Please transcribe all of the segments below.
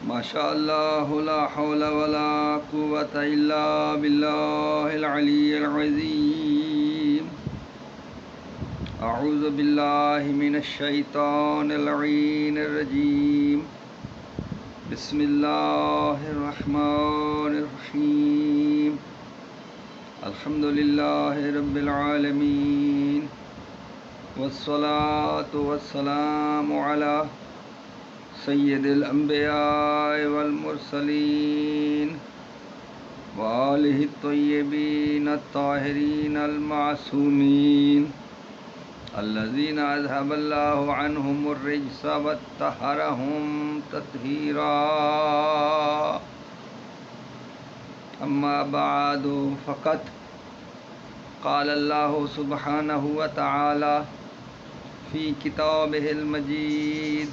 ماشاء اللہ لا حول ولا قوۃ الا باللہ العلی العظیم۔ اعوذ باللہ من الشیطان اللعین الرجیم۔ بسم اللہ الرحمن الرحیم۔ الحمد للہ رب العالمین، والصلاة والسلام علی سید الانبیاء والمرسلین وآلہ الطیبین الطاہرین المعصومین الذین اذھب اللہ عنہم الرجس وطہرہم تطہیرا۔ اما بعد فقد قال اللہ سبحانہ وتعالی فی کتابہ المجید۔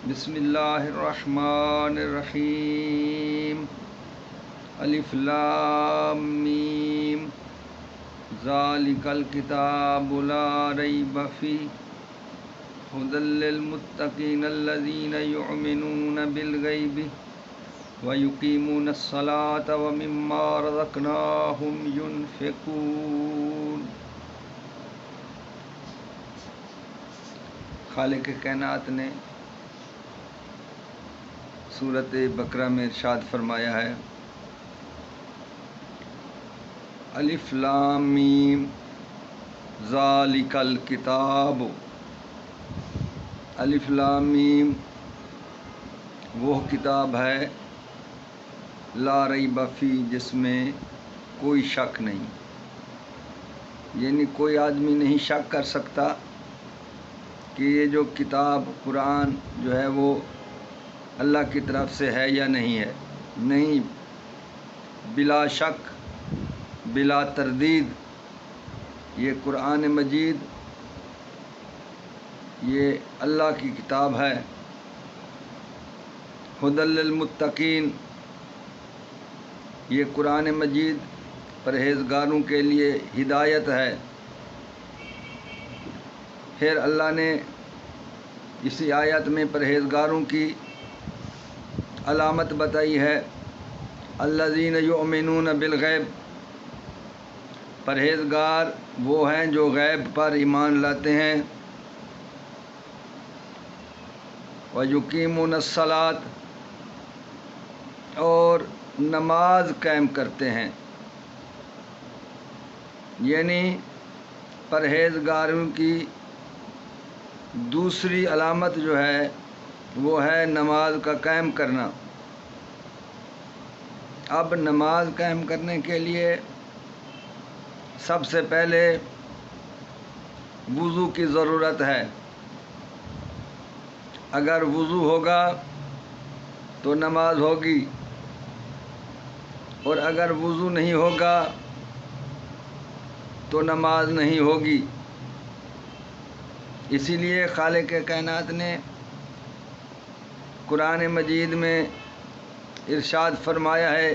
بسم اللہ الرحمن الرحیم۔ الف لام میم ذالک الکتاب لا ریب فیہ ھدی للمتقین الذین یؤمنون بالغیب ویقیمون الصلاۃ ومما رزقناہم ینفقون۔ خالق کائنات نے سورۃ بقرہ میں ارشاد فرمایا ہے، الف لام میم ذالک الکتاب۔ الف لام میم وہ کتاب ہے لا ریب فیہ، جس میں کوئی شک نہیں، یعنی کوئی آدمی نہیں شک کر سکتا کہ یہ جو کتاب قرآن جو ہے وہ اللہ کی طرف سے ہے یا نہیں ہے۔ نہیں، بلا شک بلا تردید یہ قرآن مجید یہ اللہ کی کتاب ہے۔ ھدی للمتقین، یہ قرآن مجید پرہیزگاروں کے لیے ہدایت ہے۔ پھر اللہ نے اسی آیت میں پرہیزگاروں کی علامت بتائی ہے، الذین یؤمنون بالغیب، پرہیزگار وہ ہیں جو غیب پر ایمان لاتے ہیں، ویقیمون الصلاۃ، اور نماز قائم کرتے ہیں۔ یعنی پرہیزگاروں کی دوسری علامت جو ہے وہ ہے نماز کا قائم کرنا۔ اب نماز قائم کرنے کے لیے سب سے پہلے وضو کی ضرورت ہے۔ اگر وضو ہوگا تو نماز ہوگی، اور اگر وضو نہیں ہوگا تو نماز نہیں ہوگی۔ اسی لیے خالق کائنات نے قرآن مجید میں ارشاد فرمایا ہے،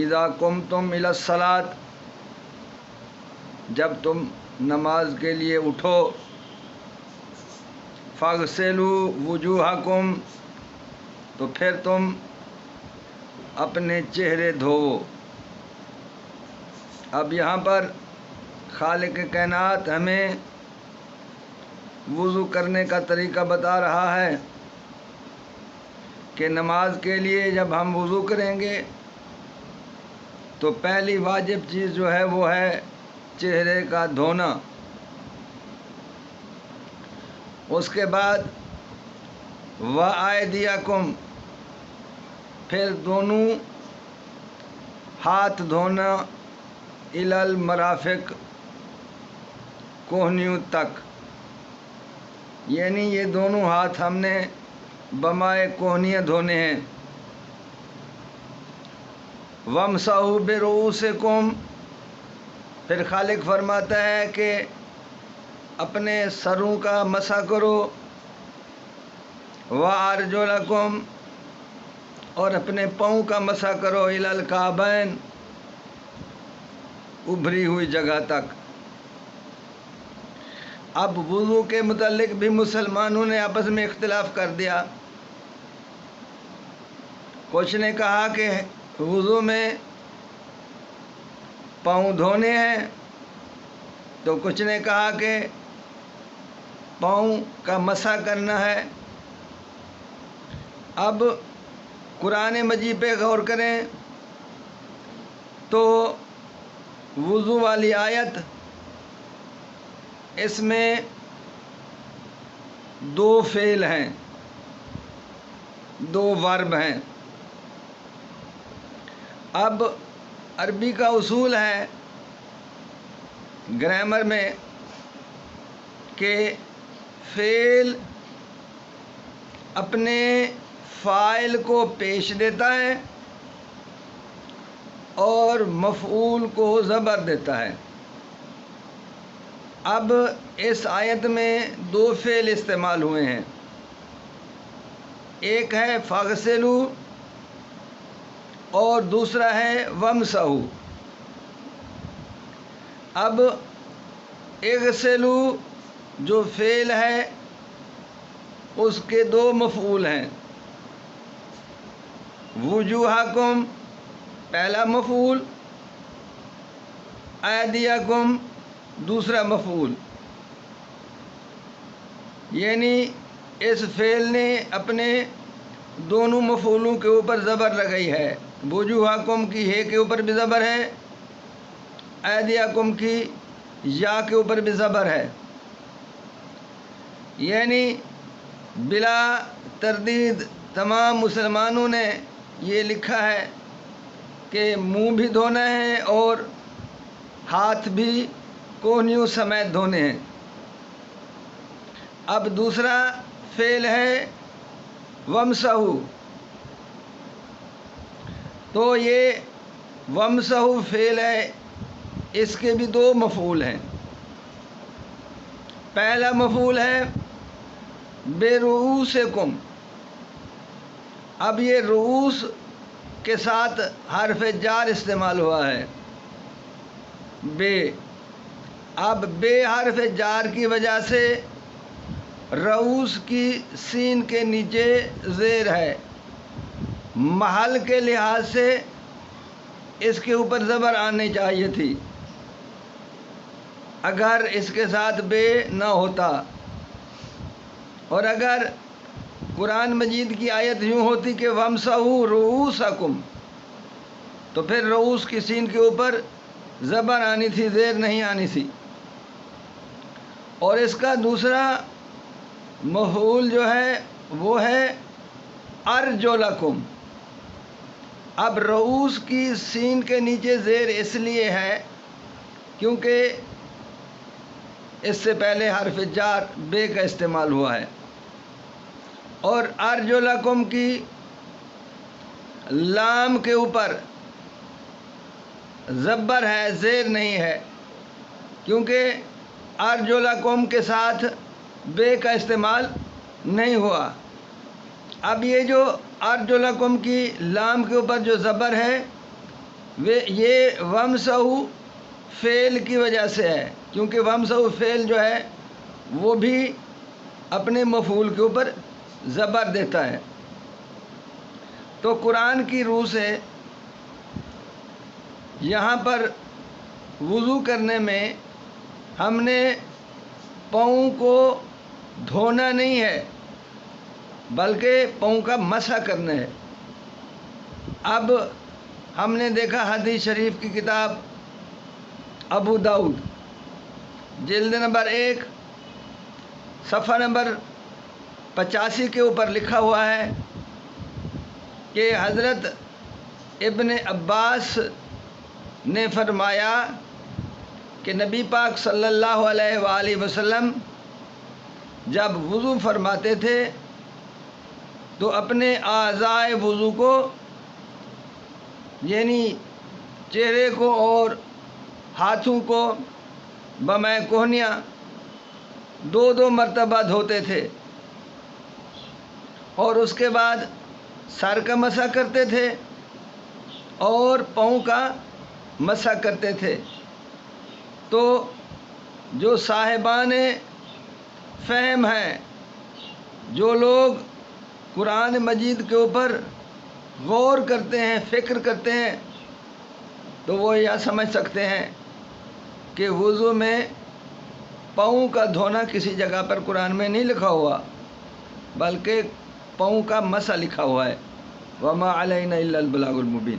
اذا قمتم الی الصلاۃ، جب تم نماز کے لیے اٹھو، فاغسلوا وجوہکم، تو پھر تم اپنے چہرے دھوؤ۔ اب یہاں پر خالق کائنات ہمیں وضو کرنے کا طریقہ بتا رہا ہے کہ نماز کے لیے جب ہم وضو کریں گے تو پہلی واجب چیز جو ہے وہ ہے چہرے کا دھونا۔ اس کے بعد وَأَيْدِيَكُمْ، پھر دونوں ہاتھ دھونا، إِلَى الْمَرَافِقِ، کوہنیوں تک، یعنی یہ دونوں ہاتھ ہم نے بمائے کوہنیاں دھونے ہیں۔ وَامْسَحُوا بِرُؤُوسِكُمْ، پھر خالق فرماتا ہے کہ اپنے سروں کا مسح کرو، وَأَرْجُلَكُمْ، اور اپنے پاؤں کا مسح کرو، إِلَى الْكَعْبَيْنِ، ابھری ہوئی جگہ تک۔ اب وضو کے متعلق بھی مسلمانوں نے آپس میں اختلاف کر دیا کچھ نے کہا کہ وضو میں پاؤں دھونے ہیں، تو کچھ نے کہا کہ پاؤں کا مسح کرنا ہے۔ اب قرآن مجید پہ غور کریں تو وضو والی آیت، اس میں 2 فعل ہیں، 2 ورب ہیں۔ اب عربی کا اصول ہے گرامر میں کہ فعل اپنے فاعل کو پیش دیتا ہے اور مفعول کو زبر دیتا ہے۔ اب اس آیت میں 2 فعل استعمال ہوئے ہیں، ایک ہے فاغسلو اور دوسرا ہے ومسحو۔ اب اغسلو جو فعل ہے اس کے 2 مفعول ہیں، وجوہکم پہلا مفعول، ایدیکم دوسرا مفعول، یعنی اس فعل نے اپنے دونوں مفعولوں کے اوپر زبر لگائی ہے۔ وجوہکم کی ہے کے اوپر بھی زبر ہے، ایدیکم کی یا کے اوپر بھی زبر ہے، یعنی بلا تردید تمام مسلمانوں نے یہ لکھا ہے کہ منہ بھی دھونا ہے اور ہاتھ بھی کوہنیوں سمیت دھونے ہیں۔ اب دوسرا فعل ہے ومسحو، تو یہ ومسحو فعل ہے، اس کے بھی 2 مفعول ہیں۔ پہلا مفعول ہے برؤوسکم۔ اب یہ رؤوس کے ساتھ حرف جار استعمال ہوا ہے، بے۔ اب بے حرف جار کی وجہ سے رؤوس کی سین کے نیچے زیر ہے، محل کے لحاظ سے اس کے اوپر زبر آنی چاہیے تھی اگر اس کے ساتھ بے نہ ہوتا، اور اگر قرآن مجید کی آیت یوں ہوتی کہ وَامْسَحُوا رُؤُوسَکُمْ، تو پھر رؤوس کی سین کے اوپر زبر آنی تھی، زیر نہیں آنی تھی۔ اور اس کا دوسرا مفعول جو ہے وہ ہے ارجلکم۔ اب رؤوس کی سین کے نیچے زیر اس لیے ہے کیونکہ اس سے پہلے حرف جار بے کا استعمال ہوا ہے، اور ارجلکم کی لام کے اوپر زبر ہے، زیر نہیں ہے، کیونکہ ارجلکم کے ساتھ بے کا استعمال نہیں ہوا۔ اب یہ جو ارجلکم کی لام کے اوپر جو زبر ہے یہ ومسحو فعل کی وجہ سے ہے، کیونکہ ومسحو فعل جو ہے وہ بھی اپنے مفعول کے اوپر زبر دیتا ہے۔ تو قرآن کی روح سے یہاں پر وضو کرنے میں ہم نے پاؤں کو دھونا نہیں ہے بلکہ پاؤں کا مسح کرنا ہے۔ اب ہم نے دیکھا حدیث شریف کی کتاب ابو داؤد جلد نمبر 1 صفحہ نمبر 85 کے اوپر لکھا ہوا ہے کہ حضرت ابن عباس نے فرمایا کہ نبی پاک صلی اللہ علیہ وآلہ وسلم جب وضو فرماتے تھے تو اپنے اعضائے وضو کو، یعنی چہرے کو اور ہاتھوں کو بمائے کوہنیاں 2 مرتبہ دھوتے تھے، اور اس کے بعد سر کا مسح کرتے تھے اور پاؤں کا مسح کرتے تھے۔ تو جو صاحبان فہم ہیں، جو لوگ قرآن مجید کے اوپر غور کرتے ہیں، فکر کرتے ہیں، تو وہ یہ سمجھ سکتے ہیں کہ وضو میں پاؤں کا دھونا کسی جگہ پر قرآن میں نہیں لکھا ہوا، بلکہ پاؤں کا مسح لکھا ہوا ہے، وما علینا الا البلاغ المبین۔